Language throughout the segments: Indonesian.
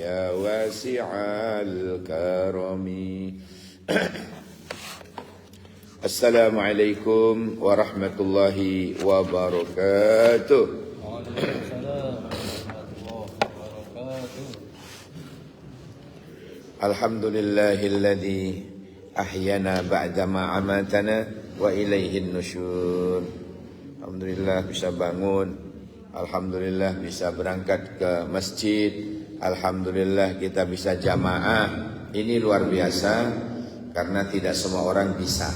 يا واسع الكرم. السلام عليكم ورحمة الله وبركاته. Alhamdulillahilladzi ahyana ba'dama amatana wa ilaihin nusyur. Alhamdulillah bisa bangun, alhamdulillah bisa berangkat ke masjid, alhamdulillah kita bisa jamaah. Ini luar biasa karena tidak semua orang bisa.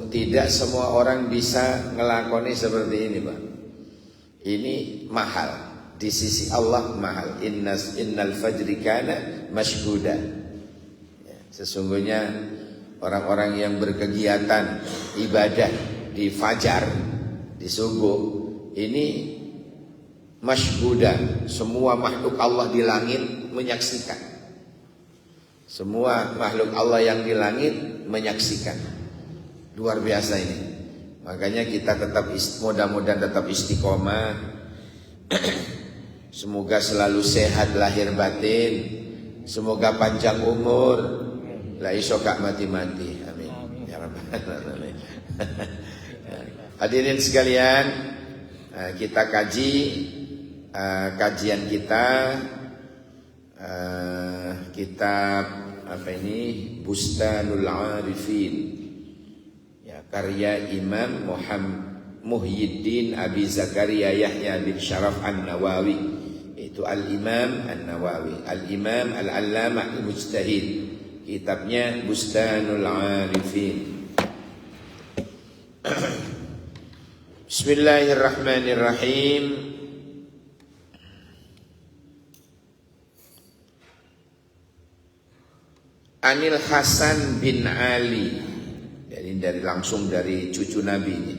Tidak semua orang bisa ngelakoni seperti ini, Pak. Ini mahal. Di sisi Allah mahal. Innal fajri kana mashhuda. Sesungguhnya orang-orang yang berkegiatan ibadah di fajar, di subuh, ini mashhuda. Semua makhluk Allah di langit menyaksikan. Semua makhluk Allah yang di langit menyaksikan. Luar biasa ini. Makanya kita tetap mudah-mudahan tetap istiqomah. Semoga selalu sehat lahir batin. Semoga panjang umur. La iso gak mati-mati. Amin. Ya Rabbal alamin. Hadirin sekalian, kita kaji kajian kita kitab apa ini? Bustanul Arifin. Ya, karya Imam Muhyiddin Abi Zakaria Yahya bin Syaraf An-Nawawi. Itu Al-Imam An-Nawawi, Al-Imam Al-Allamah Al-Mujtahid. Kitabnya Bustanul Arifin. Bismillahirrahmanirrahim. Anil Hasan bin Ali. Jadi langsung dari cucu Nabi ini.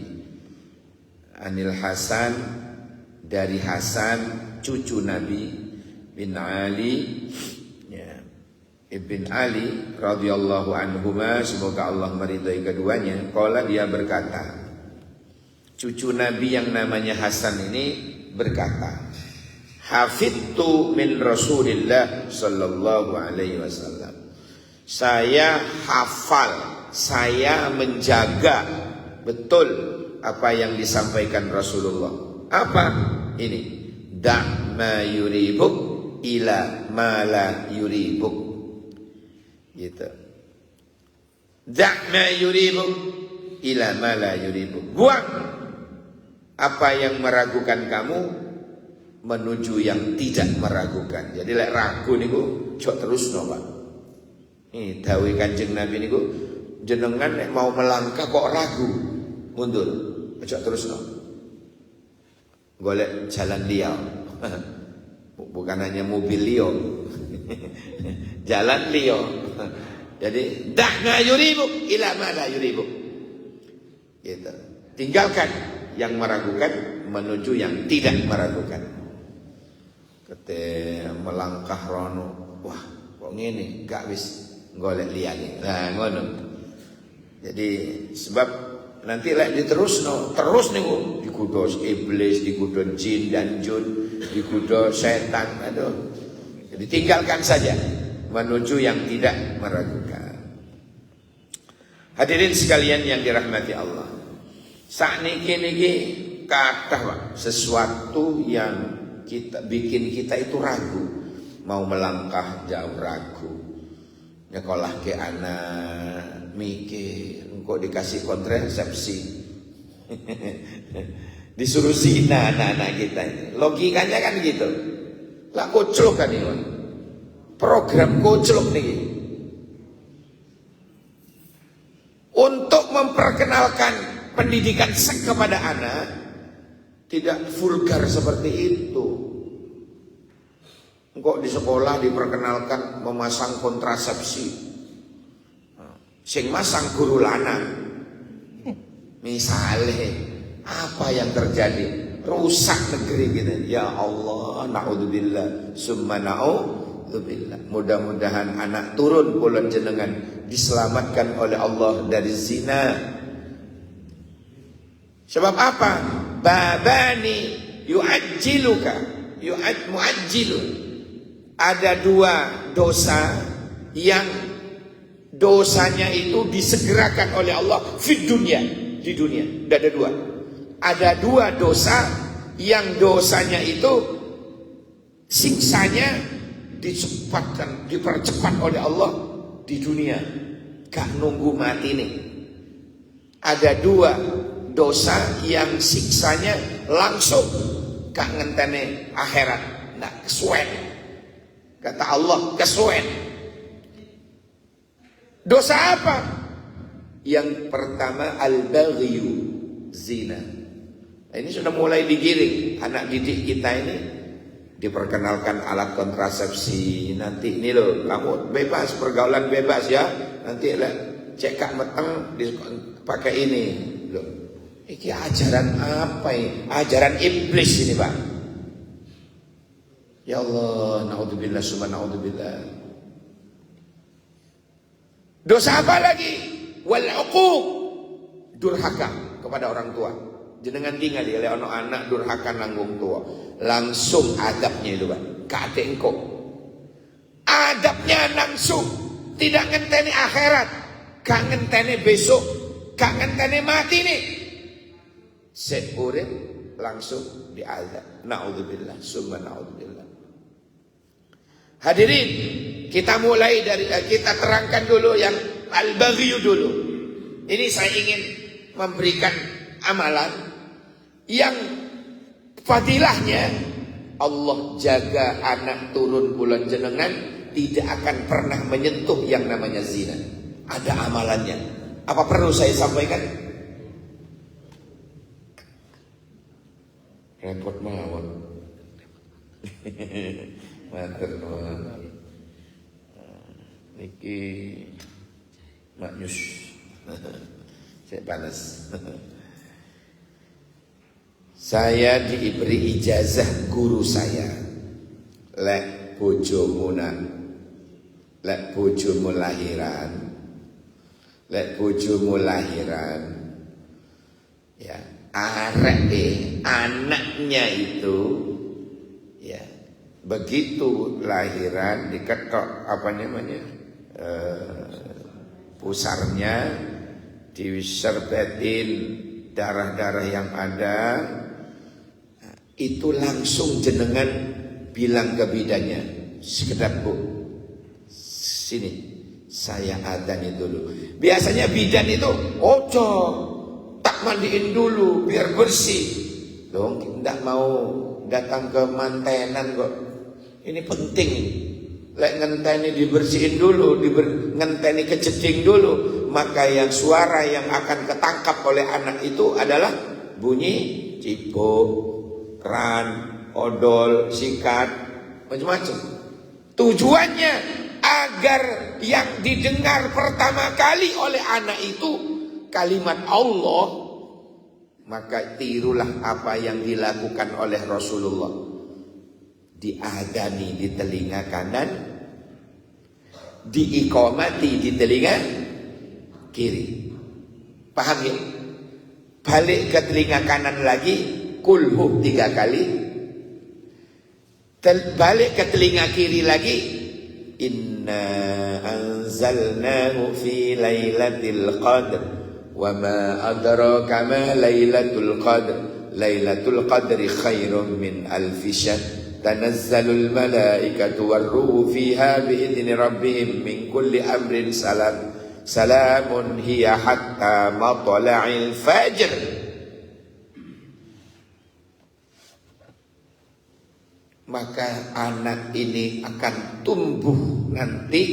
Anil Hasan, dari Hasan cucu Nabi bin Ali, ya, Ibn Ali radhiyallahu anhuma, semoga Allah meridai keduanya. Qala, dia berkata, cucu Nabi yang namanya Hasan ini berkata, hafidtu min Rasulillah sallallahu alaihi wasallam. Saya hafal, saya menjaga betul apa yang disampaikan Rasulullah. Apa ini? Da' ma yuribuk ila ma la yuribuk. Gitu. Da' ma yuribuk ila ma la yuribuk. Buang apa yang meragukan kamu menuju yang tidak meragukan. Jadi lek ragu niku cok terus no, Pak. Ini dawuh Kanjeng Nabi niku, jenengan nek mau melangkah kok ragu, mundur. Cok terus no. Golek jalan liau. Bukan hanya mobil liau. Jalan liau. Jadi da'na yuribu ila ma la yuribu. Gitu. Tinggalkan yang meragukan menuju yang tidak meragukan. Ketika melangkah rono, wah kok ngene, gak wis golek liyane. Nah ngono. Jadi sebab nanti lek diterusno, terus niku digodha iblis, digodha jin dan jun, digodha setan. Aduh. Jadi tinggalkan saja menuju yang tidak meragukan. Hadirin sekalian yang dirahmati Allah. Sakniki niki kathah, Pak, sesuatu yang bikin kita itu ragu. Mau melangkah jauh ragu. Nyekolah ke anak mikir, kok dikasih kontrasepsi. Disuruh zina anak-anak kita ini. Logikanya kan gitu. Lah koclok kan ini. Program koclok nih. Untuk memperkenalkan pendidikan seks kepada anak, tidak vulgar seperti itu. Kok di sekolah diperkenalkan memasang kontrasepsi. Sing masang guru lanang. Misalnya apa yang terjadi? Rusak negeri kita. Ya Allah, na'udzubillah, summa na'udzubillah. Mudah-mudahan anak turun kula jenengan diselamatkan oleh Allah dari zina. Sebab apa? Babani yu'ajjiluka, mu'ajjilun. ada dua dosa yang dosanya itu disegerakan oleh Allah di dunia. Ada dua. Ada dua dosa yang dosanya itu siksanya dipercepat oleh Allah di dunia. Gak nunggu mati nih. Ada dua dosa yang siksanya langsung gak ngenteni akhirat. Nah, kesuwen. Kata Allah, kesuwen. Dosa apa? Yang pertama al-baghyu, zina. Nah, ini sudah mulai digiring anak didik kita ini, diperkenalkan alat kontrasepsi. Nanti ini loh, kamu bebas, pergaulan bebas ya. Nanti lah cekak meteng pakai ini. Loh, ini ajaran apa ini? Ajaran iblis ini, Pak. Ya Allah, naudzubillah, summa naudzubillah. Dosa apa lagi? Wal uquq, durhaka kepada orang tua. Jenengan tinggal oleh anak durhaka nanggung tua. Langsung adabnya itu, Pak. Kate engko. Adabnya langsung, tidak ngenteni akhirat, gak ngenteni besok, gak ngenteni mati nih. Set urip langsung diazab. Naudzubillah, summa naudzubillah. Hadirin, kita mulai dari kita terangkan dulu yang al-baghyu dulu. Ini saya ingin memberikan amalan yang fadilahnya Allah jaga anak turun bulan jenengan tidak akan pernah menyentuh yang namanya zina. Ada amalannya. Apa perlu saya sampaikan? Repot mawon. Matur nuwun. Niki maknyus. Saya panas. Saya diberi ijazah guru saya. Lek bojomu nak, lek bojomu lahiran, lek bojomu lahiran, ya arek anaknya itu, ya begitu lahiran diketok apa namanya pusarnya, diserbetin darah-darah yang ada. Itu langsung jenengan bilang ke bidannya, sekedap bu, sini saya adani dulu. Biasanya bidan itu ojo tak mandiin dulu biar bersih. Dong, tidak mau datang ke mantenan kok. Ini penting. Lek ngenteni dibersihin dulu, ngenteni kejeding dulu. Maka yang suara yang akan ketangkap oleh anak itu adalah bunyi cipuk, keran, odol, sikat, macam-macam. Tujuannya agar yang didengar pertama kali oleh anak itu kalimat Allah, maka tirulah apa yang dilakukan oleh Rasulullah. Diadani di telinga kanan, diiqamati di telinga kiri. Paham ya? Balik ke telinga kanan lagi, kulhu 3 kali. Balik ke telinga kiri lagi, inna anzalnahu fi lailatul qadr wa ma adraka ma lailatul qadr lailatul qadri khairum min alfi syahr tanazzalul malaikatu warruhu fiha biidzni rabbihim min kulli amrin salamun hiya hatta matla'il fajr. Maka anak ini akan tumbuh nanti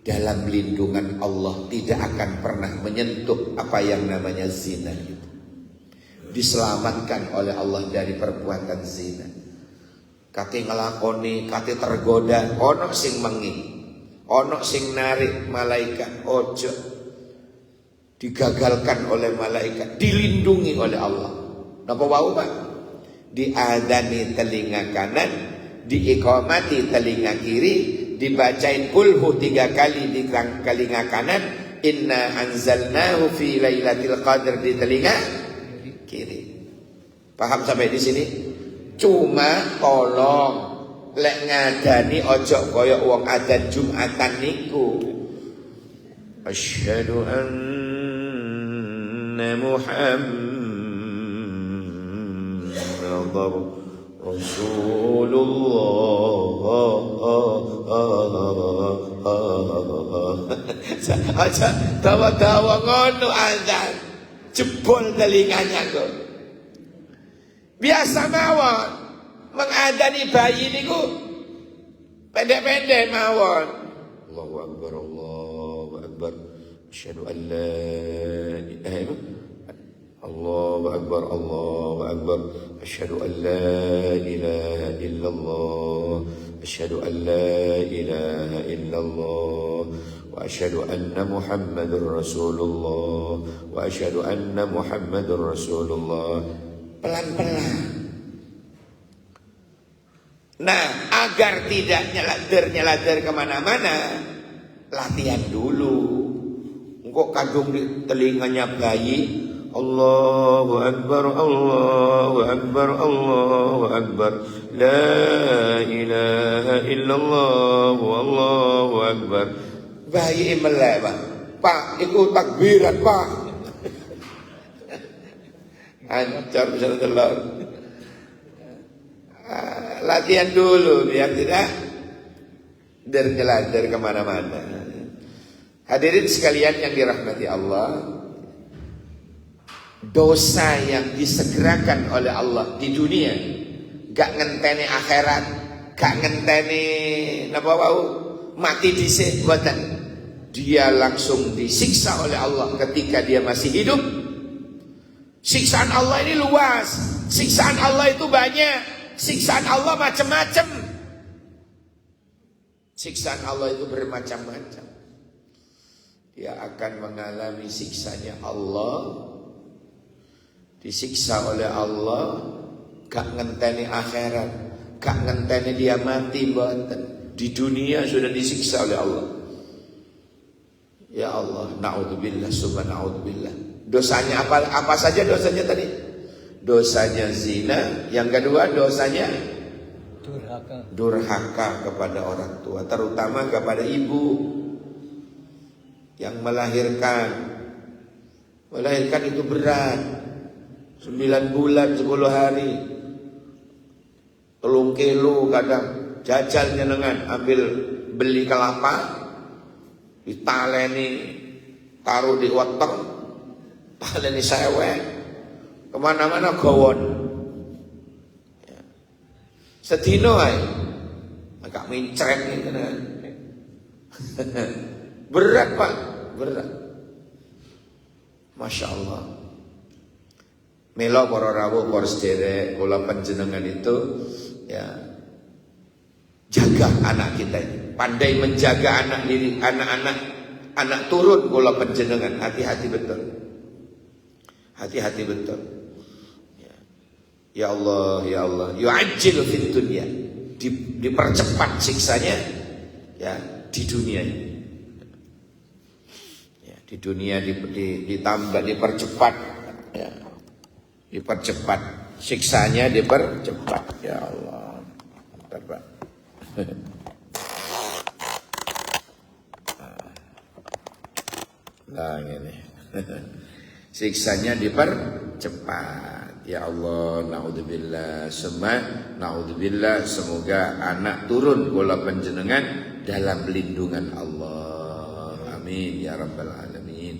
dalam lindungan Allah, tidak akan pernah menyentuh apa yang namanya zina itu. Diselamatkan oleh Allah dari perbuatan zina. Kate ngelakoni, kate tergoda, ono sing mengi, ono sing narik malaikat, ojo. Digagalkan oleh malaikat, dilindungi oleh Allah. Napa wau Pak? Diadani telinga kanan, diiqamati telinga kiri, dibacain kulhu 3 kali di telinga kanan, inna anzalnahu fi lailatul qadr di telinga kiri. Paham sampai di sini? Cuma tolong lek ngadani ojo koyok wong adzan Jumatan niku. Asyhadu anna Muhammadar Rasulullah. Aja tawa-tawa ngono adzan. Jebol telinganya kok. Biasa mawon mengadani bayi niku pendek-pendek mawon. Allahu akbar, Allahu akbar. Asyhadu an la ilaha illallah. Allahu akbar, Allahu akbar. Asyhadu an la ilaha illallah. Asyhadu an la ilaha illallah. Wa asyhadu anna Muhammadur Rasulullah. Wa asyhadu anna Muhammadur Rasulullah. Pelan-pelan. Nah, agar tidak nyelader kemana-mana, latihan dulu. Engkau kadung di telinganya bayi, Allahu Akbar, Allahu Akbar, Allahu Akbar, La ilaha illallah, Allahu Akbar. Bayi melek, Pak, ikut takbiran, Pak. Hancur bisa telur. Latihan dulu biar tidak dergelader kemana-mana. Hadirin sekalian yang dirahmati Allah, dosa yang disegerakan oleh Allah di dunia, gak ngenteni akhirat, gak ngenteni napa wau mati dhisik boten. Dia langsung disiksa oleh Allah ketika dia masih hidup. Siksaan Allah ini luas, siksaan Allah itu banyak, siksaan Allah macam-macam. Siksaan Allah itu bermacam-macam. Dia akan mengalami siksanya Allah, disiksa oleh Allah, gak ngenteni akhirat, gak ngenteni dia mati boten. Di dunia sudah disiksa oleh Allah. Ya Allah, na'udzubillah, subhana'udzubillah. Dosanya apa saja dosanya tadi? Dosanya zina, yang kedua dosanya durhaka kepada orang tua, terutama kepada ibu yang melahirkan. Melahirkan itu berat. 9 bulan 10 hari. 3 kilo kadang jajal nyenengan, ambil beli kelapa, ditaleni taruh di weteng, taleni sewek, kemana-mana gawon. Ya. Sedino ae, agak mincret gitu kan. Berat Pak, berat. Masya Allah. Melo para rawuh para sederek kula panjenengan itu ya jaga anak kita ini, pandai menjaga anak diri, anak turun kula panjenengan, hati-hati betul. Hati-hati betul. Ya Allah, ya Allah, yu'ajjilu fid dunya. Dipercepat siksanya ya di dunia ini. Ya, di dunia ditambah dipercepat ya. Dipercepat siksanya, dipercepat. Ya Allah. Bentar, Pak. Nah ini. Siksanya dipercepat. Ya Allah, naudzubillah, naudzubillah, semoga anak turun kula panjenengan dalam lindungan Allah. Amin ya rabbal alamin.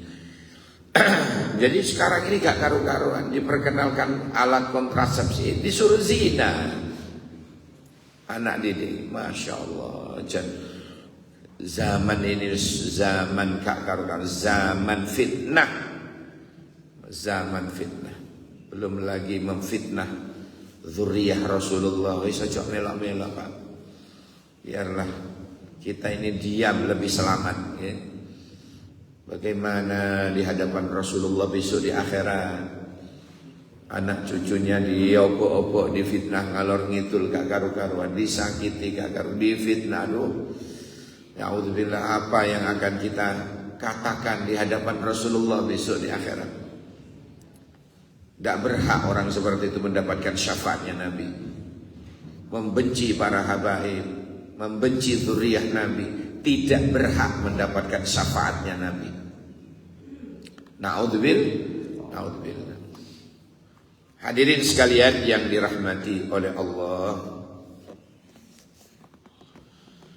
Jadi sekarang ini gak karu-karuan, diperkenalkan alat kontrasepsi, disuruh zina. Anak didik, Masya Allah. Zaman ini zaman gak karu-karuan, zaman fitnah. Zaman fitnah. Belum lagi memfitnah dzurriyyah Rasulullah. Wis aja melak-melak Pak. Biarlah kita ini diam lebih selamat ya. Bagaimana di hadapan Rasulullah besok di akhirat, anak cucunya diopok-opok, difitnah ngalor ngidul gak karu-karuan, disakiti gak karu, difitnah. Aduh, na'udzubillah, apa yang akan kita katakan di hadapan Rasulullah besok di akhirat? Tidak berhak orang seperti itu mendapatkan syafaatnya Nabi. membenci para habaib, membenci zuriyah Nabi, tidak berhak mendapatkan syafaatnya Nabi. Na'udzubillah. Hadirin sekalian yang dirahmati oleh Allah.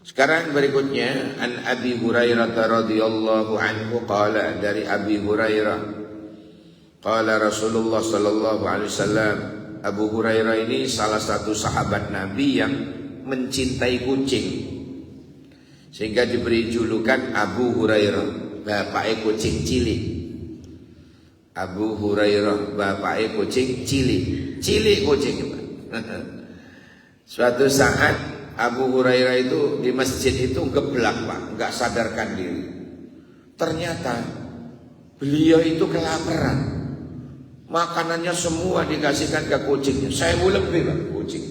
Sekarang berikutnya an Abi Hurairah radhiyallahu anhu qala, dari Abi Hurairah qala Rasulullah sallallahu alaihi wasallam. Abu Hurairah ini salah satu sahabat Nabi yang mencintai kucing, sehingga diberi julukan Abu Hurairah, bapaknya kucing cilik. Abu Hurairah bapaknya kucing cilik kucing. Suatu saat Abu Hurairah itu di masjid itu geblak Pak, nggak sadarkan diri. Ternyata beliau itu kelaparan. Makanannya semua dikasihkan ke kucingnya. Saya lebih Pak kucing.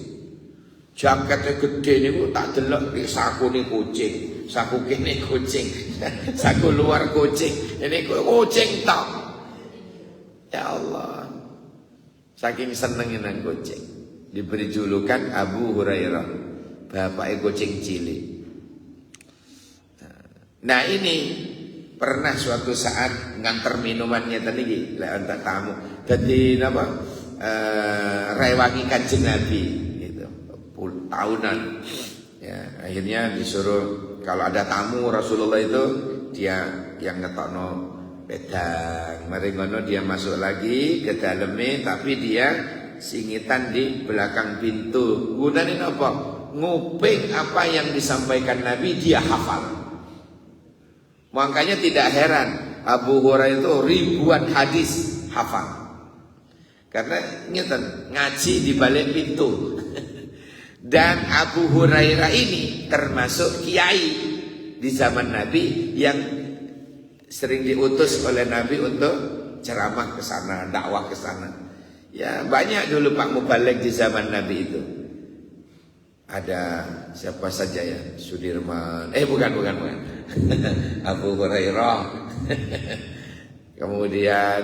Jaketnya gede nih tak delok di saku nih kucing, saku kene kucing, saku luar kucing. Ini kucing tok. Ya Allah, saking senengin nang kucing, diberi julukan Abu Hurairah, bapaknya kucing cilik. Nah ini pernah suatu saat nganter minumannya tadi lek antar tamu, jadi apa rewangi Kanjeng Nabi gitu, tahunan. Ya, akhirnya disuruh kalau ada tamu Rasulullah itu dia yang ngetokno pedang, mari ngono dia masuk lagi ke dalamnya, tapi dia singitan di belakang pintu. Gunane apa? Nguping apa yang disampaikan Nabi dia hafal. Makanya tidak heran Abu Hurairah itu ribuan hadis hafal. Karena ngeten ngaji di balik pintu. Dan Abu Hurairah ini termasuk kiai di zaman Nabi yang sering diutus oleh Nabi untuk ceramah ke sana, dakwah ke sana. Ya banyak dulu Pak Mubalig di zaman Nabi itu. Ada siapa saja ya, Sudirman. Bukan. Abu Hurairah. Kemudian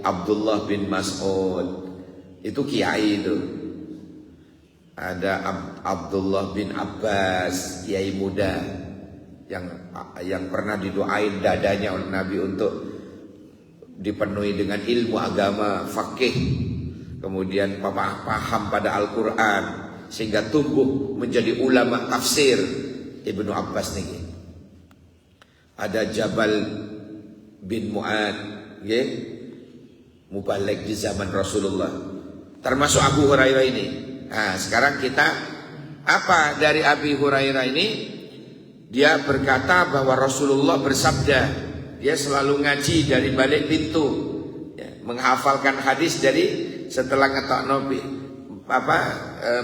Abdullah bin Mas'ud. Itu kiai itu. Ada Abdullah bin Abbas, kiai muda yang pernah didoain dadanya oleh Nabi untuk dipenuhi dengan ilmu agama, fakih, kemudian paham pada Al-Quran sehingga tumbuh menjadi ulama tafsir. Ibnu Abbas nih. Ada Jabal bin Mu'ad, mubalig di zaman Rasulullah, termasuk Abu Hurairah ini. Nah sekarang kita apa dari Abi Hurairah ini? Dia berkata bahwa Rasulullah bersabda, dia selalu ngaji dari balik pintu, ya, menghafalkan hadis dari setelah ngetokno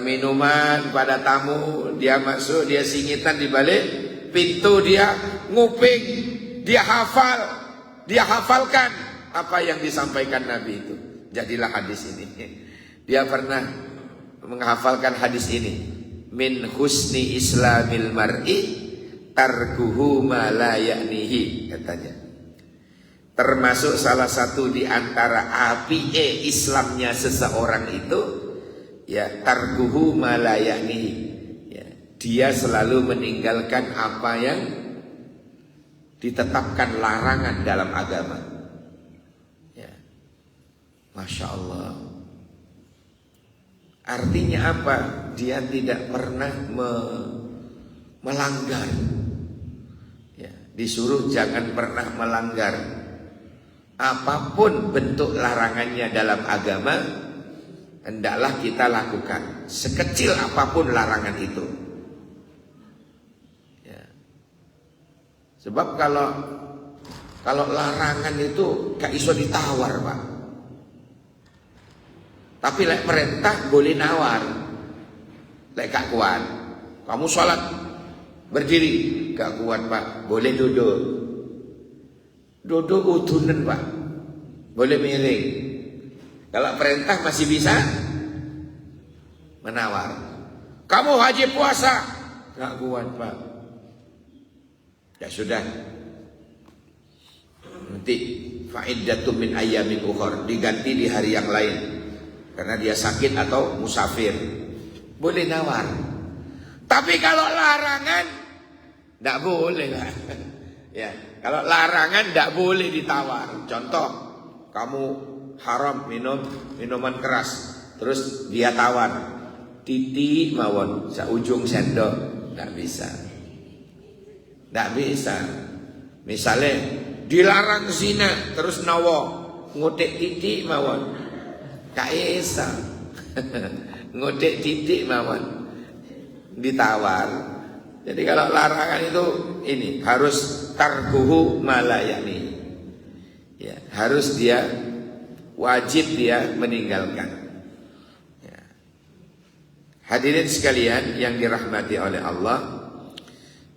minuman pada tamu, dia masuk, dia singitan di balik pintu, dia nguping, dia hafalkan apa yang disampaikan Nabi itu. Jadilah hadis ini. Dia pernah menghafalkan hadis ini. Min husni islamil mar'i tarkuhu ma la ya'nihi, katanya. Termasuk salah satu di antara apike Islamnya seseorang itu, ya, tarkuhu ma la ya'nihi, ya, dia selalu meninggalkan apa yang ditetapkan larangan dalam agama. Ya. Masya Allah. Artinya apa? Dia tidak pernah melanggar. Ya, disuruh jangan pernah melanggar. Apapun bentuk larangannya dalam agama, hendaklah kita lakukan, sekecil apapun larangan itu. Ya. Sebab kalau larangan itu gak iso ditawar, Pak. Tapi lek perintah boleh nawar. Lek gak kuat, kamu sholat berdiri, gak kuat Pak, boleh duduk. Duduk udunen Pak, boleh miring. Kalau perintah masih bisa menawar. Kamu wajib puasa, gak kuat Pak. Ya sudah, nanti fa'iddatun min ayyamin ukhar, diganti di hari yang lain karena dia sakit atau musafir. boleh nawar. Tapi kalau larangan tidak boleh lah. Ya, kalau larangan tidak boleh ditawar. Contoh, kamu haram minum minuman keras, terus dia tawar, titik mawon, seujung sendok, tidak bisa. Tidak bisa. Misalnya dilarang zina, terus nawa ngotek titik mawon, kaisa. Ngotek titik mawon, ditawar. Jadi kalau larangan itu ini harus tarkuhu malayani. Ya, harus dia wajib dia meninggalkan. Ya. Hadirin sekalian yang dirahmati oleh Allah,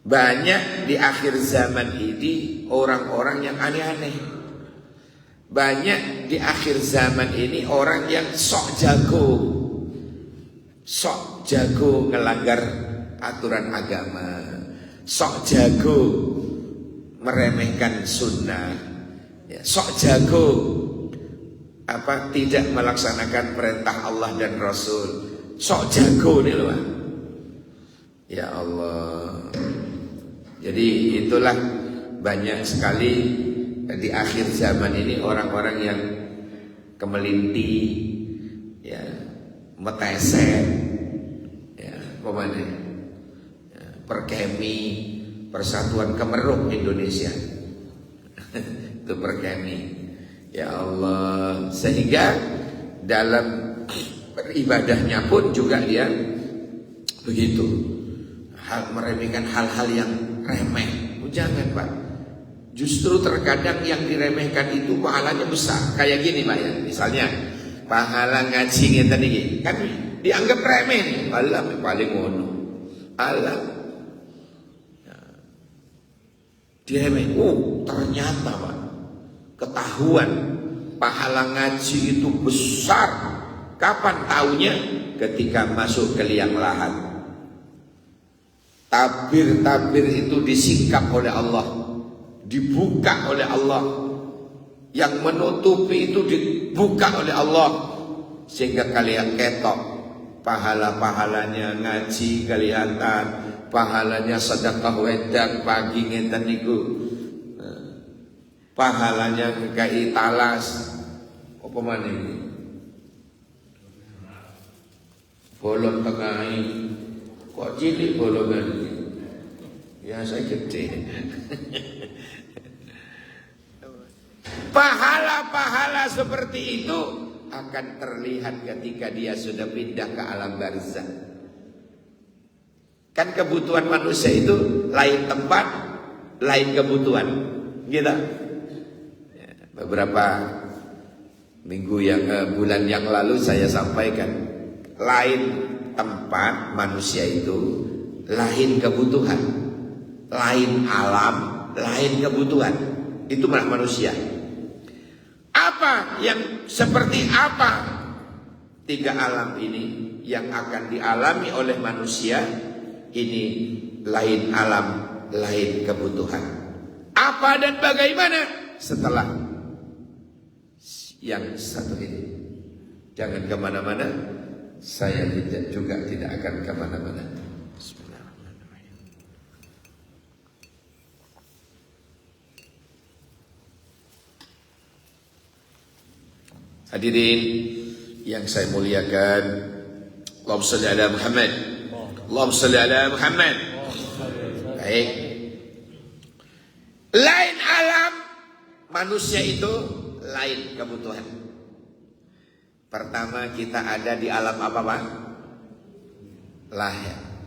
banyak di akhir zaman ini orang-orang yang aneh-aneh. Banyak di akhir zaman ini orang yang sok jago ngelanggar aturan agama, sok jago meremehkan sunnah, ya, sok jago tidak melaksanakan perintah Allah dan Rasul, sok jago nih loh. Ya Allah. Jadi itulah banyak sekali di akhir zaman ini orang-orang yang kemelinti, ya, metesek, ya, Perkemi, Persatuan Kemeruh Indonesia. Itu Perkemi. Ya Allah, sehingga dalam beribadahnya pun juga dia begitu. Meremehkan hal-hal yang remeh. Jangan, Pak. Justru terkadang yang diremehkan itu pahalanya besar. Kayak gini, Pak, ya. Misalnya pahala ngaji ngeten iki kan dianggap remeh nih. Allah paling ngono. Allah diremeh. Ternyata Pak, ketahuan pahala ngaji itu besar. Kapan taunya? Ketika masuk ke liang lahat. Tabir-tabir itu disingkap oleh Allah, dibuka oleh Allah. Yang menutupi itu dibuka oleh Allah, sehingga kalian ketok pahala-pahalanya ngaji kelihatan, pahalanya sedekah wedang pagi ngeten niku, pahalanya ngkai talas apa maneh bolong tengah kok cilik bolongan ya saya gede. Pahala-pahala seperti itu akan terlihat ketika dia sudah pindah ke alam barzakh. Kan kebutuhan manusia itu lain tempat, lain kebutuhan, gitu. Beberapa bulan yang lalu saya sampaikan, lain tempat manusia itu lain kebutuhan, lain alam, lain kebutuhan. Itu malah manusia. Apa yang seperti apa tiga alam ini yang akan dialami oleh manusia? Ini lain alam, lain kebutuhan. Apa dan bagaimana setelah yang satu ini? Jangan kemana-mana. Saya juga tidak akan kemana-mana. Bismillahirrahmanirrahim. Hadirin yang saya muliakan, Allahumma shalli ala Muhammad. Allahumma shalli ala Muhammad. Baik. Lain alam, manusia itu lain kebutuhan. Pertama kita ada di alam apa, Pak?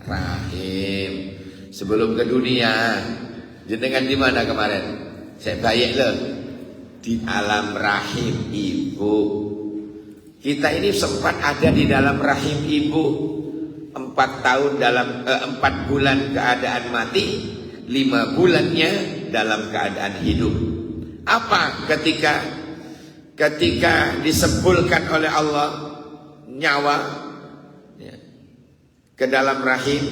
Rahim. Sebelum ke dunia, jenengan di mana kemarin? Saya bayek loh. Di alam rahim ibu. Kita ini sempat ada di dalam rahim ibu 4 tahun dalam 4 bulan keadaan mati, 5 bulannya dalam keadaan hidup. Apa ketika disempulkan oleh Allah nyawa ya, ke dalam rahim,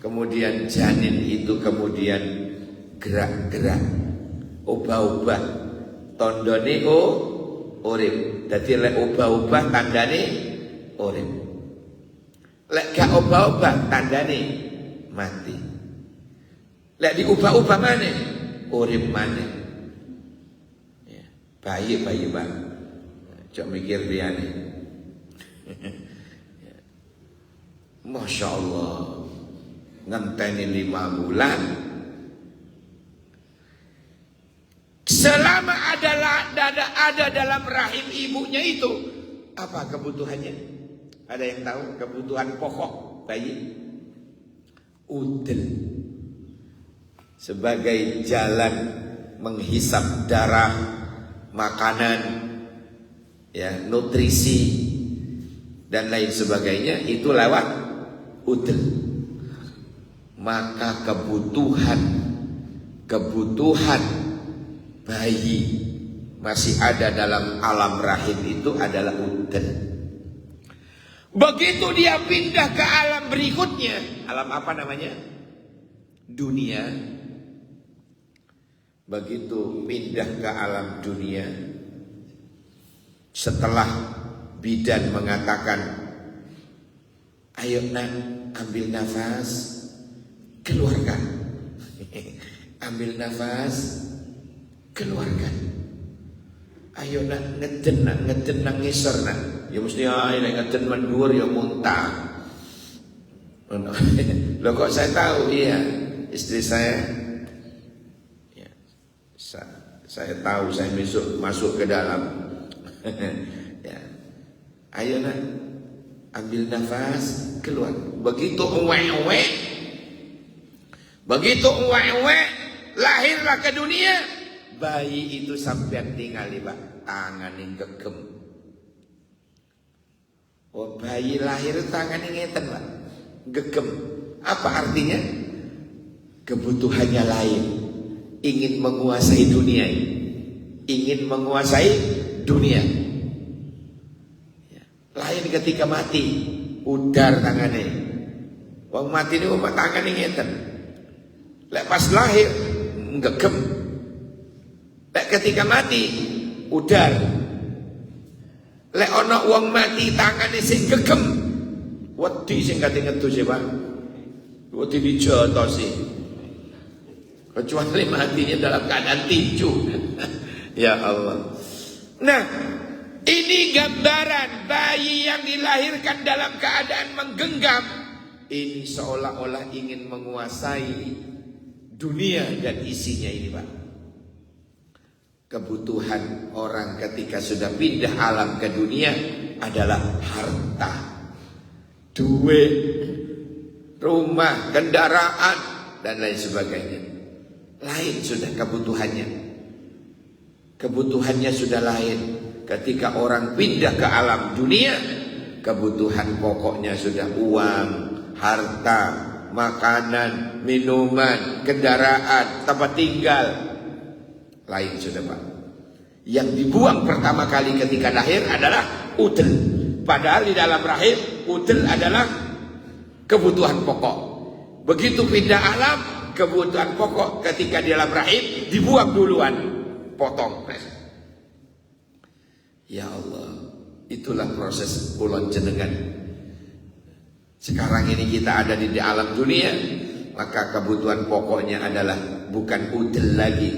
kemudian janin itu kemudian gerak-gerak, ubah-ubah. Tondone urip. Dadi lek ubah-ubah tandane urip. Lek gak obah-obah tandane mati. Lek diubah-ubah maneh urip maneh. Ya, bayi Bang. Cok mikir liyane. Masya Allah, ngenteni 5 bulan. Selama ada dalam rahim ibunya itu, apa kebutuhannya? Ada yang tahu kebutuhan pokok bayi? Udel. Sebagai jalan menghisap darah, makanan, ya, nutrisi dan lain sebagainya itu lewat udel. Maka kebutuhan bayi masih ada dalam alam rahim itu adalah udel. Begitu dia pindah ke alam berikutnya, alam apa namanya? Dunia. Begitu pindah ke alam dunia, setelah bidan mengatakan, ayo nak, ambil nafas, keluarkan. Ambil nafas, keluarkan. Ayo nak, ngeden nak ngisor nak. Ya mesti ayo nak ngeden mandhuwur ya muntah. Loh kok saya tahu? Iya, istri saya. Ya, saya tahu, saya masuk ke dalam. Ya. Ayo nak, ambil nafas, keluar. Begitu uwek-uwek, lahirlah ke dunia. Bayi itu sampai tinggal di tangan yang gegem. Oh, bayi lahir tangan yang ngeten Pak, gegem. Apa artinya? Kebutuhannya lain, ingin menguasai dunia, ya. Lain ketika mati, udar tangannya. Wong mati ini tangan yang ngeten. Lek pas lahir gegem. Lek ketika mati udar. Lek ana wong mati tangane sing gegem, wedi sing kate ngedus ya Pak. Wedi dijotosi. Kecuali matinya dalam keadaan tinju. Ya Allah. Nah, ini gambaran bayi yang dilahirkan dalam keadaan menggenggam. Ini seolah-olah ingin menguasai dunia dan isinya ini Pak. Kebutuhan orang ketika sudah pindah alam ke dunia adalah harta, duit, rumah, kendaraan, dan lain sebagainya. Lain sudah kebutuhannya. Kebutuhannya sudah lain. Ketika orang pindah ke alam dunia, kebutuhan pokoknya sudah uang, harta, makanan, minuman, kendaraan, tempat tinggal. Lain sudah Pak. Yang dibuang pertama kali ketika lahir adalah udel. Padahal di dalam rahim udel adalah kebutuhan pokok. Begitu pindah alam, kebutuhan pokok ketika di dalam rahim dibuang duluan, potong. Ya Allah, itulah proses ulon jenengan. Sekarang ini kita ada di alam dunia, maka kebutuhan pokoknya adalah bukan udel lagi,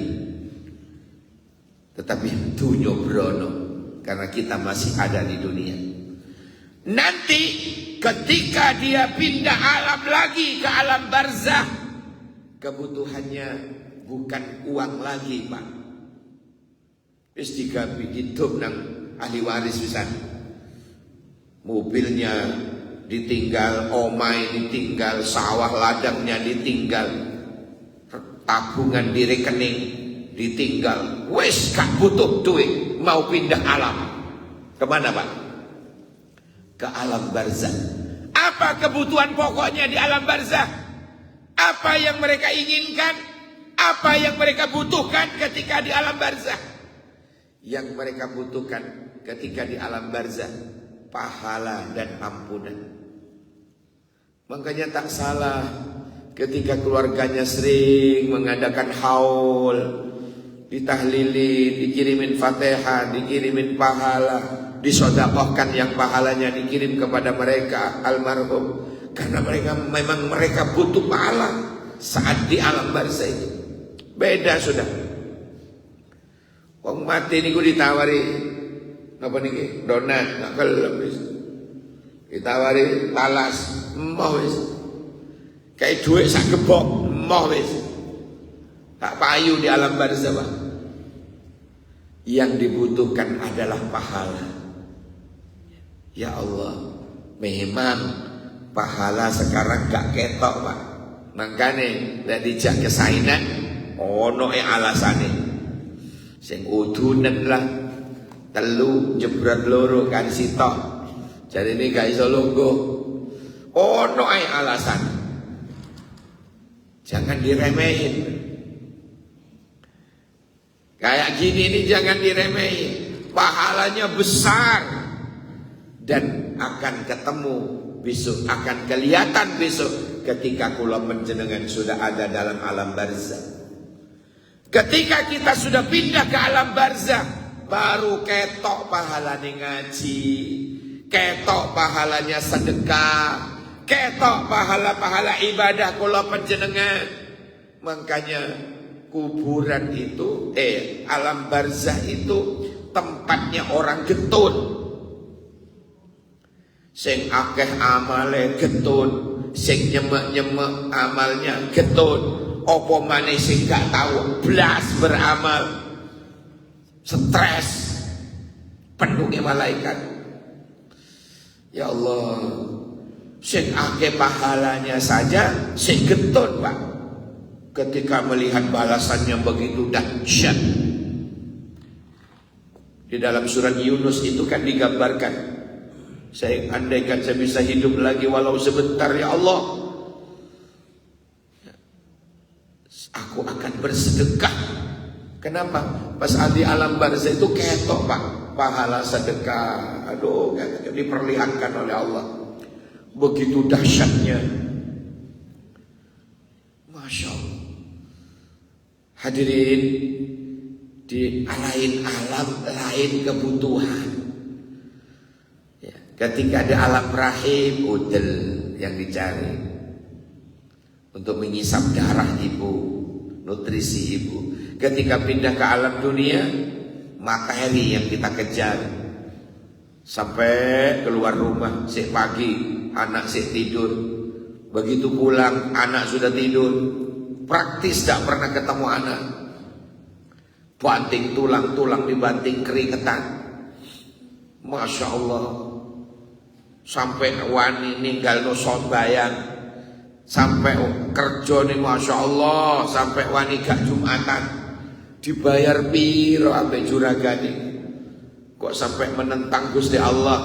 tetapi dunya brono, karena kita masih ada di dunia. Nanti ketika dia pindah alam lagi ke alam barzah, kebutuhannya bukan uang lagi Pak. Wis digawe hidup nang ahli waris pisan. Mobilnya ditinggal, omai ditinggal, sawah ladangnya ditinggal, tabungan di rekening ditinggal. Wes gak butuh duit, mau pindah alam. Kemana Pak? Ke alam barzah. Apa kebutuhan pokoknya di alam barzah? Apa yang mereka inginkan? Apa yang mereka butuhkan ketika di alam barzah? Yang mereka butuhkan ketika di alam barzah, pahala dan ampunan. Makanya tak salah ketika keluarganya sering mengadakan haul, ditahlili, dikirimin Fatihah, dikirimin pahala. disedekahkan yang pahalanya dikirim kepada mereka almarhum, karena mereka butuh pahala saat di alam barzah itu. Beda sudah. Wong mati niku ditawari napa niki? Donat, nak kelem wis. Ditawari talas, emoh wis. Kayak duit sak gebok, emoh wis. Tak payu di alam barzah, Pak. Yang dibutuhkan adalah pahala. Ya Allah, memang pahala sekarang gak ketok, Pak. Makanya nek dijak kesainan ono alasane. Sing udunen lah telu jebret loro kan sitok. Jadi ini gak iso lungguh. Ono alasan. Jangan diremehin. Kayak gini ini jangan diremehin. Pahalanya besar dan akan ketemu besok, akan kelihatan besok ketika kula panjenengan sudah ada dalam alam barzah. Ketika kita sudah pindah ke alam barzah, baru ketok pahalanya ngaji, ketok pahalanya sedekah, ketok pahala-pahala ibadah kula panjenengan. Makanya kuburan itu, alam barzah itu tempatnya orang getun. Sing akeh amale getun, sing nyemek-nyemek amalnya getun. Apa maneh sing gak tahu blas beramal, stres, penuhnya malaikat. Ya Allah, sing akeh pahalanya saja sing getun, Pak. Ketika melihat balasannya begitu dahsyat. Di dalam surat Yunus itu kan digambarkan, saya andaikan saya bisa hidup lagi walau sebentar ya Allah, aku akan bersedekah. Kenapa? Pas di alam barzah itu ketok, Pak, pahala sedekah. Aduh, diperlihatkan oleh Allah. Begitu dahsyatnya. Masya Allah. Hadirin, di lain alam, lain kebutuhan. Ya, ketika ada alam rahim, udel yang dicari untuk mengisap darah ibu, nutrisi ibu. Ketika pindah ke alam dunia, materi yang kita kejar. Sampai keluar rumah, si pagi, anak si tidur. Begitu pulang, anak sudah tidur. Praktis tak pernah ketemu anak. Banting tulang-tulang dibanting keringetan. Masya Allah. Sampai wani ninggal no sombayang. Sampai kerja nih Masya Allah. Sampai wani gak Jumatan. Dibayar piro ambe juragane. Kok sampai menentang Gusti Allah.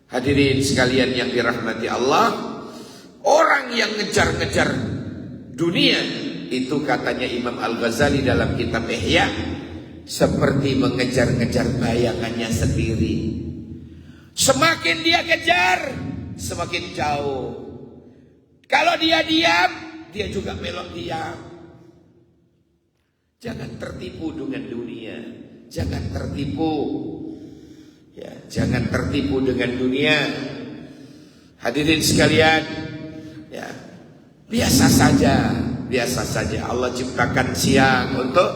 Hadirin sekalian yang dirahmati Allah, orang yang ngejar-ngejar dunia itu katanya Imam Al-Ghazali dalam kitab Ihya seperti mengejar-ngejar bayangannya sendiri. Semakin dia kejar, semakin jauh. Kalau dia diam, dia juga melok diam. Jangan tertipu dengan dunia. Jangan tertipu. Ya, jangan tertipu dengan dunia. Hadirin sekalian, ya, biasa saja, biasa saja. Allah ciptakan siang untuk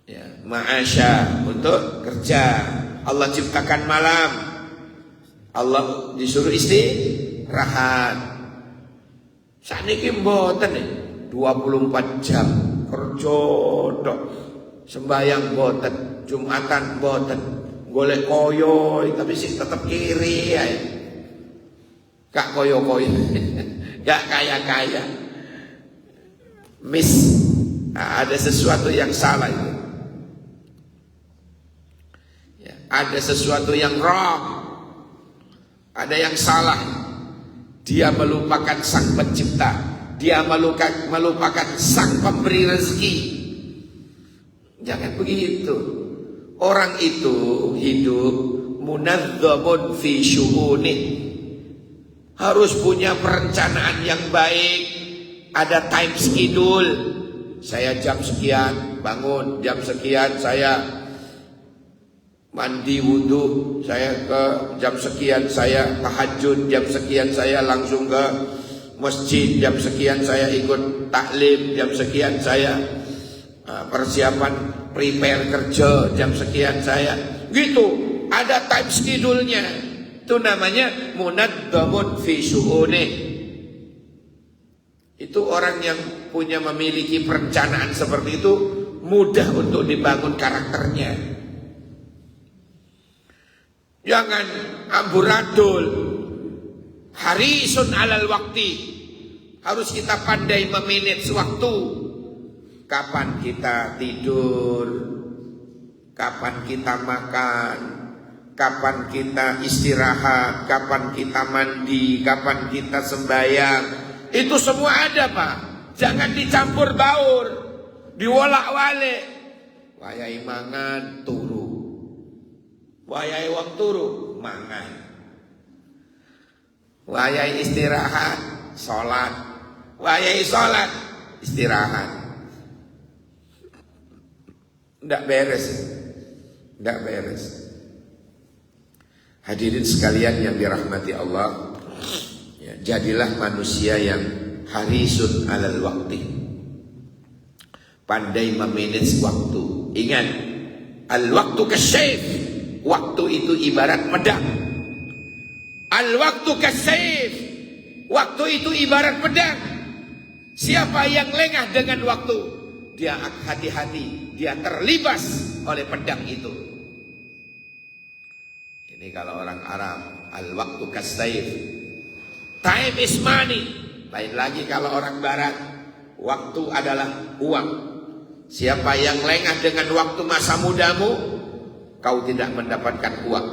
ya, ma'asya, untuk kerja. Allah ciptakan malam. Allah disuruh istirahat. Saniki mboten 24 jam kerja tok. Sembayang boten, Jumatan boten, golek koyo tapi sih tetap kiri ya. Gak koyo-koyo. Gak kaya-kaya. Ada sesuatu yang salah itu. Ya, ada sesuatu yang wrong. Ada yang salah. Dia melupakan sang pencipta. Dia melupakan sang pemberi rezeki. Jangan begitu. Orang itu hidup munazzamun fi syu'unih. Harus punya perencanaan yang baik. Ada time schedule. Saya jam sekian bangun jam sekian saya mandi wudhu, saya ke jam sekian saya tahajud, jam sekian saya langsung ke masjid, jam sekian saya ikut taklim, jam sekian saya persiapan prepare kerja, jam sekian saya gitu. Ada time schedule-nya. Itu namanya munaddamun fi syu'unih. Itu orang yang memiliki perencanaan seperti itu mudah untuk dibangun karakternya. Jangan amburadul. Harisun alal waktu. Harus kita pandai memanage waktu. Kapan kita tidur, kapan kita makan, kapan kita istirahat, kapan kita mandi, kapan kita sembahyang. Itu semua ada, Pak. Jangan dicampur baur, diwolak-walik. Wayahe mangan turu, wayahe wong turu mangan, wayahe istirahat salat, wayahe salat istirahat. Nggak beres, nggak beres. Hadirin sekalian yang dirahmati Allah, ya, jadilah manusia yang harisun alal waktu, pandai memanage waktu. Ingat, al waktu kasyif, waktu itu ibarat pedang. Al waktu kasyif, waktu itu ibarat pedang. Siapa yang lengah dengan waktu, dia hati-hati, dia terlibas oleh pedang itu. Ini kalau orang Arab, al-waktu kas-sayf, time is money. Lain lagi kalau orang Barat, waktu adalah uang. Siapa yang lengah dengan waktu masa mudamu, kau tidak mendapatkan uang.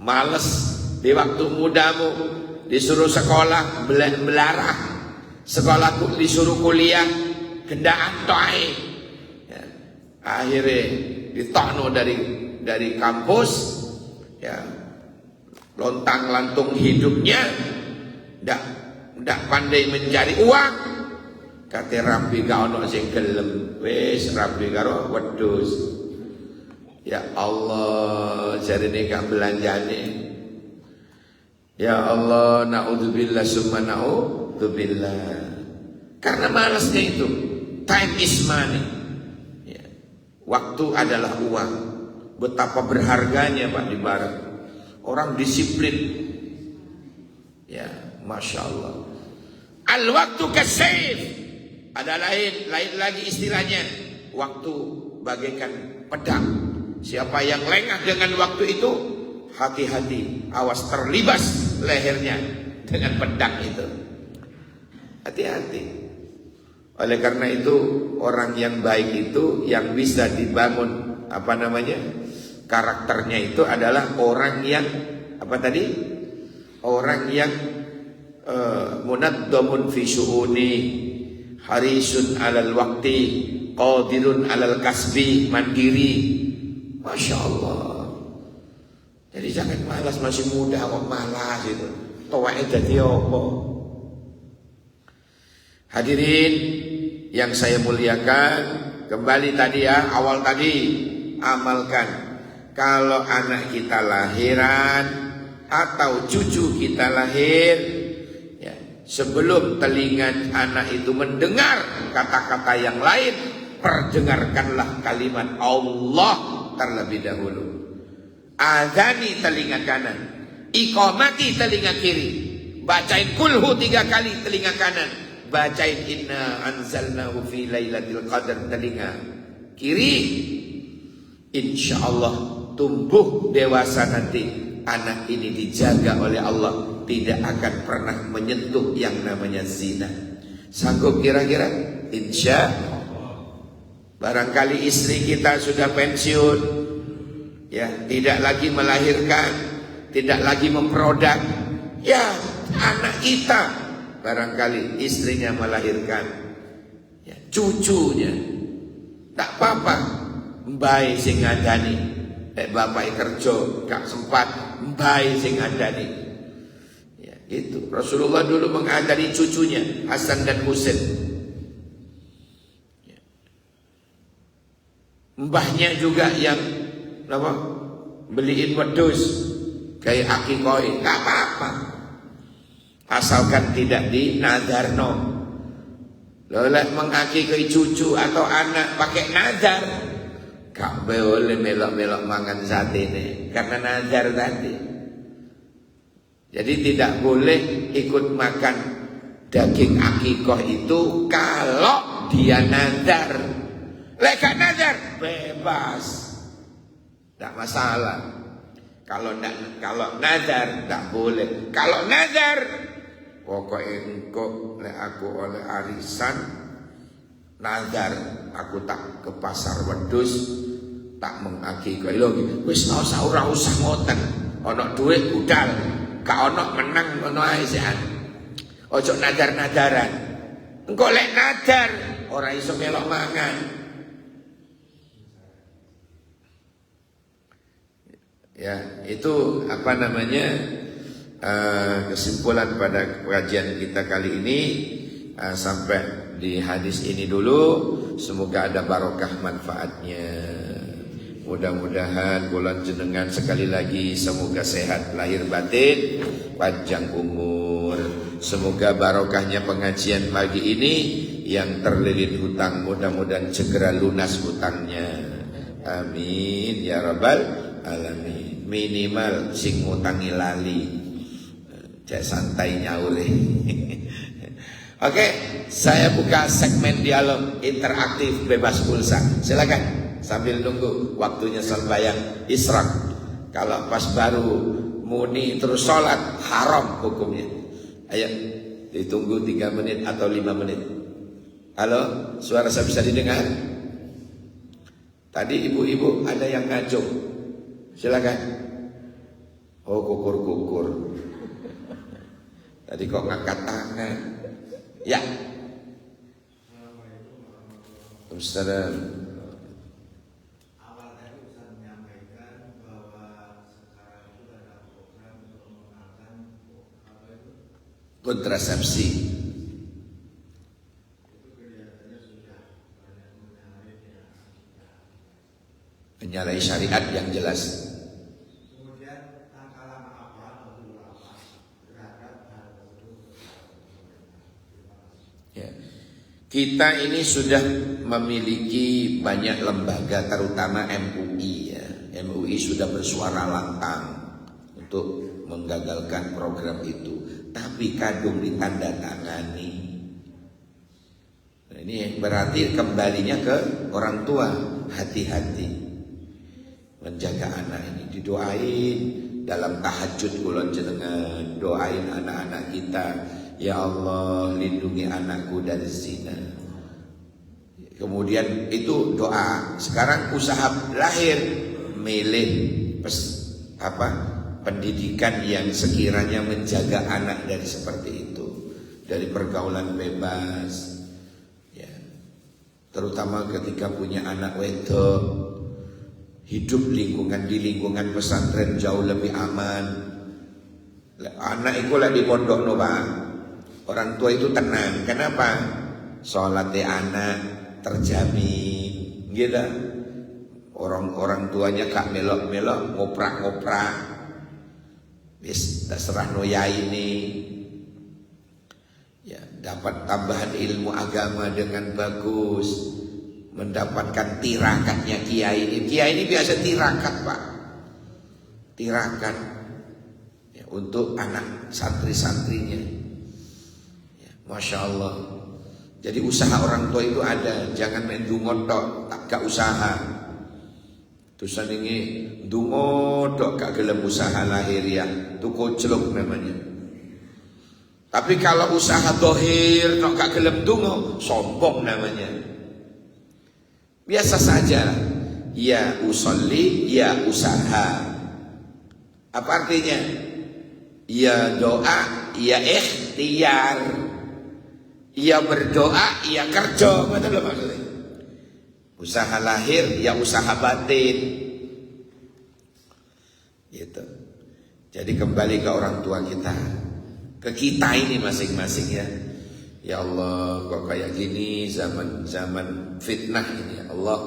Males di waktu mudamu, disuruh sekolah belarah, sekolah disuruh kuliah gendaan toai, ya, akhirnya ditokno dari kampus. Ya, lontang lantung hidupnya, ndak pandai mencari uang. Kate rabi gak ono sing gelem, wis rabi karo wedhus. Ya Allah, jarine gak belanjane. Ya Allah, naudzubillah summa naudzubillah. Karena malasnya itu. Time is money. Ya. Waktu adalah uang. Betapa berharganya Pak di Barat. Orang disiplin. Ya, Masya Allah. Al-waktu kasayf. Ada lain lagi istilahnya. Waktu bagaikan pedang. Siapa yang lengah dengan waktu itu, hati-hati. Awas terlibas lehernya dengan pedang itu. Hati-hati. Oleh karena itu, orang yang baik itu yang bisa dibangun karakternya itu adalah orang yang orang yang munaddamun fi syu'uni, harisun alal wakti, qadirun alal kasbi, mandiri. Masya Allah. Jadi jangan malas, masih muda kok malas itu. Tuweke dadi apa? Hadirin yang saya muliakan, kembali tadi ya, awal tadi, amalkan. Kalau anak kita lahiran atau cucu kita lahir, ya, sebelum telinga anak itu mendengar kata-kata yang lain, perdengarkanlah kalimat Allah terlebih dahulu. Azani telinga kanan, iqamati telinga kiri, bacain kulhu 3 kali telinga kanan, bacain inna anzalnahu fi lailatul qadar telinga kiri. Insya Allah tumbuh dewasa nanti anak ini dijaga oleh Allah, tidak akan pernah menyentuh yang namanya zina. Sanggup kira-kira? Insya Allah. Barangkali istri kita sudah pensiun, ya, tidak lagi melahirkan, tidak lagi memproduk, ya, anak kita barangkali istrinya melahirkan, ya, cucunya, tak apa-apa, mbae sing ngandani. Bapak kerja gak sempat, mbae sing ngandani. Ya, itu Rasulullah dulu mengandani cucunya Hasan dan Husain. Ya. bosnya juga yang apa beliin wedhus kayak akikoi, nggak apa-apa asalkan tidak dinadzarno. Loleh mengakikoi cucu atau anak pakai nazar, gak boleh melok-melok mangan sate ini karena nazar tadi. Jadi tidak boleh ikut makan daging akikoh itu kalau dia nazar. Lek nazar bebas, tidak masalah. Kalau nazar tidak boleh. Kalau nazar pokoknya engkau lek aku oleh arisan nazar aku tak ke pasar wedhus tak mengakikoi lho wis ora usah ngoten ana dhuwit budal gak ana menang ngono ae sean ojo nazar-nazaran engko lek nazar ora iso melok mangan ya itu apa namanya kesimpulan pada kajian kita kali ini sampai di hadis ini dulu. Semoga ada barokah manfaatnya. Mudah-mudahan bulan jenengan sekali lagi semoga sehat lahir batin, panjang umur. Semoga barokahnya pengajian pagi ini yang terlilit hutang mudah-mudahan segera lunas hutangnya. Amin ya rabbal alamin. Minimal sing ngutangi lali. Cek santai nyaure. Oke, saya buka segmen dialog interaktif bebas pulsa. Silakan sambil nunggu waktunya sembahyang isyraq. Kalau pas baru muni terus sholat haram hukumnya. Ayo ditunggu 3 menit atau 5 menit. Halo, suara saya bisa didengar? Tadi ibu-ibu ada yang ngacung. Silakan. Oh kukur-kukur. Tadi kok ngangkat tangan. Ya. Ustaz. Awal tadi Ustaz menyampaikan bahwa sekarang itu ada program untuk menggunakan apa itu? Kontrasepsi. Itu kelihatannya sudah banyak menarik ya. Menyalahi syariat yang jelas. Kemudian langkah-langkah apa atau apa terhadap hal tersebut? Ya. Kita ini sudah memiliki banyak lembaga terutama MUI ya. MUI sudah bersuara lantang untuk menggagalkan program itu, tapi kadung ditandatangani. Nah, ini berarti kembalinya ke orang tua, hati-hati menjaga anak ini, didoain dalam tahajud kulon jenengan, doain anak-anak kita. Ya Allah, lindungi anakku dari zina. Kemudian itu doa. Sekarang usaha lahir, milih pendidikan yang sekiranya menjaga anak dari seperti itu, dari pergaulan bebas. Ya. Terutama ketika punya anak wedok, hidup di lingkungan pesantren jauh lebih aman. Anak itu lagi pondok no bang. Orang tua itu tenang. Kenapa? Sholatnya anak terjamin, gitu. Orang tuanya gak melok-melok, ngoprak-ngoprak. Bis terserah noya ini. Ya, dapat tambahan ilmu agama dengan bagus. Mendapatkan tirakatnya kiai ini. Kiai ini biasa tirakat pak. Tirakat ya, untuk anak santri-santrinya. Masya Allah. Jadi usaha orang tua itu ada. Jangan main dungotok, tak gak usaha. Tusan ini dungotok gak gelem usaha lahiriah. Itu koclok namanya. Tapi kalau usaha dohir tak gak gelem dungo, sombong namanya. Biasa saja. Ya usolli, ya usaha. Apa artinya? Ya doa, ya ikhtiar. Ia berdoa, ia kerja, betul loh maksudnya. Usaha lahir, ya usaha batin. Gitu. Jadi kembali ke orang tua kita, ke kita ini masing-masing ya. Ya Allah, kok kayak gini zaman fitnah ini ya Allah.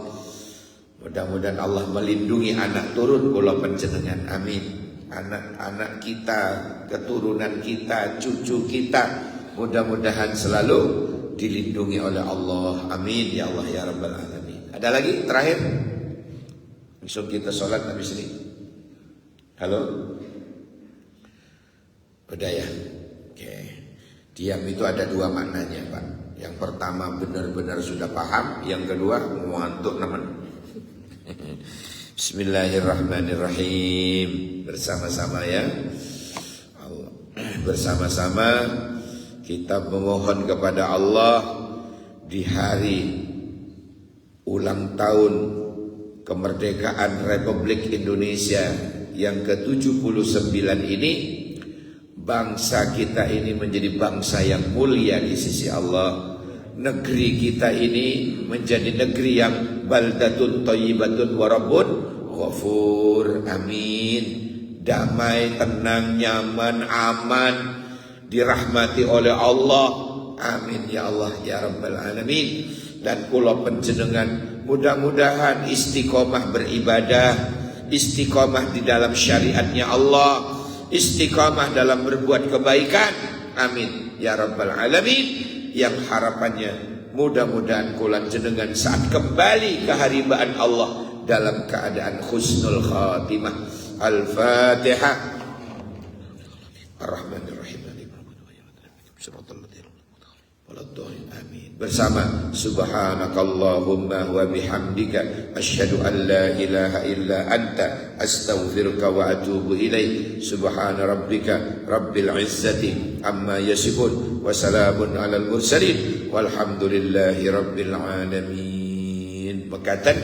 Mudah-mudahan Allah melindungi anak turun kula panjenengan, amin. Anak-anak kita, keturunan kita, cucu kita, mudah-mudahan selalu dilindungi oleh Allah, amin ya Allah ya Rabbal Alamin. Ada lagi terakhir? Langsung kita sholat habis ini. Halo? Udah ya? Oke. Diam itu ada dua maknanya Pak. Yang pertama benar-benar sudah paham, yang kedua ngantuk teman. Bismillahirrahmanirrahim. Bersama-sama ya. Bersama-sama kita memohon kepada Allah di hari ulang tahun kemerdekaan Republik Indonesia yang ke-79 ini, bangsa kita ini menjadi bangsa yang mulia di sisi Allah. Negeri kita ini menjadi negeri yang baldatun thayyibatun wa rabbun ghafur, amin. Damai, tenang, nyaman, aman, dirahmati oleh Allah, amin ya Allah ya Rabbal Alamin. Dan kula panjenengan mudah-mudahan istiqomah beribadah, istiqomah di dalam syariatnya Allah, istiqomah dalam berbuat kebaikan, amin ya Rabbal Alamin. Yang harapannya mudah-mudahan kula jenengan saat kembali ke haribaan Allah dalam keadaan husnul khatimah. Al-Fatihah. Ar-Rahmanir-Rahim. Amin. Bersama subhanakallahumma wa bihamdika asyhadu an la ilaha illa anta astaghfiruka wa atubu ilaik. Subhana rabbika rabbil izzati amma yasifun wa salamun alal mursalin walhamdulillahi rabbil alamin. Mekaten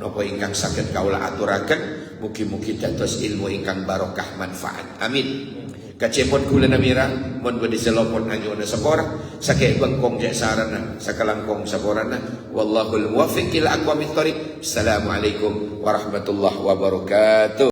napa ingkang saged kawula aturaken mugi-mugi dados ilmu ingkang barokah manfaat, amin. Kacepon kula namira mon bodi selopon anjona sapora sake bengkong je sarana sakalangkong saporana wallahul muwaffiq ila aqwamit thoriq. Assalamualaikum warahmatullahi wabarakatuh.